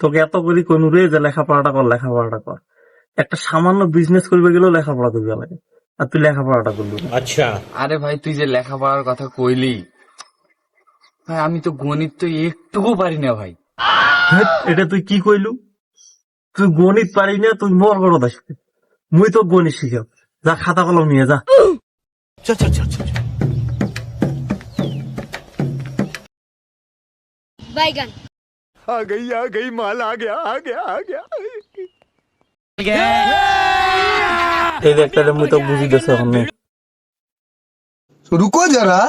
তোকে এত করি কোন রে যে লেখাপড়াটা কর। একটা সামান্য বিজনেস করবে গেলেও লেখাপড়া করবে লাগে, আর তুই লেখাপড়াটা করবি না। अच्छा। আরে ভাই তুই যে লেখাপড়ার কথা কইলি, ভাই আমি তো গণিত তো একটুকু পারি না ভাই। হেৎ, এটা তুই কি কইলু? তুই গণিত পারি না, তুই মর গড় আসবে। মুই তো গণিত শিখাব, যা খাতা কলম নিয়ে যা। बैगन এই যে একটা মুই তো বুঝি দিছে এখন। रुको जरा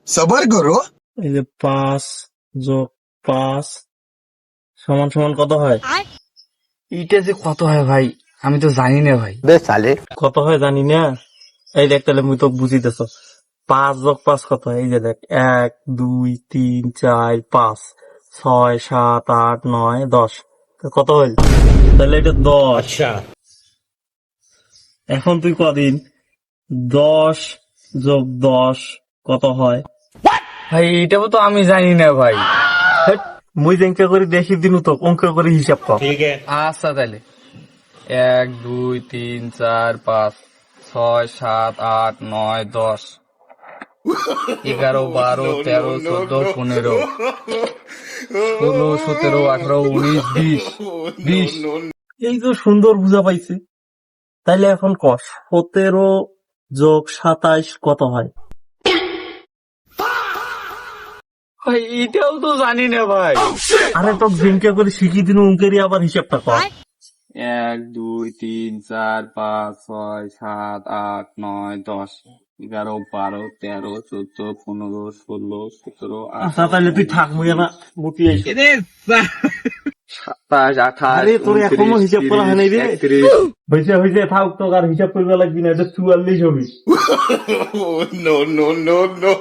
सबर करो। এই যে 5 যোগ 5 সমান সমান কত হয়? এইটা যে কত হয় ভাই আমি তো জানি না ভাই। কত হয় জানি না। এই দেখ তাহলে মুই তো বুঝিতেছ। 5 যোগ 5 কত হয়? এই যে দেখ, 1 2 3 4 5 6 7 8 9 10। কত হইল? তাহলে এটা 10। अच्छा। এখন তুই কদিন 10 যোগ 10 কত হয়? ভাই এইটাও তো আমি জানি না ভাই। হেৎ, মুই যেঙ্কা করে দেখি দিনু তো অঙ্ক করে হিসাব কর। ठीक है। আচ্ছা তাহলে 1 2 3 4 5 6 7 8 9 10 11 12 13 14 15 16 17 18 19 20 এই তো সুন্দর বুঝা পাইছে। তাইলে এখন ক 17 যোগ 27 কত হয়? ভাই এইটাও তো জানি না ভাই। আরে তো যেঙ্কা করে শিখি দিনু অঙ্কেরই আবার হিসাবটা কর। 1 2 3 4 5 6 7 8 9 10 11 12 13 14 15 16 17 আচ্ছা 18 তাইলে তুই থাক, মুই না মুতি আইছি। 27 28 আরে তোর এখনো হিসাব করা হয় নাই রে। 31 হয়েছে থাক, তো আর হিসাব করবে লাগবি না, এটা 44 হবে। No no no no.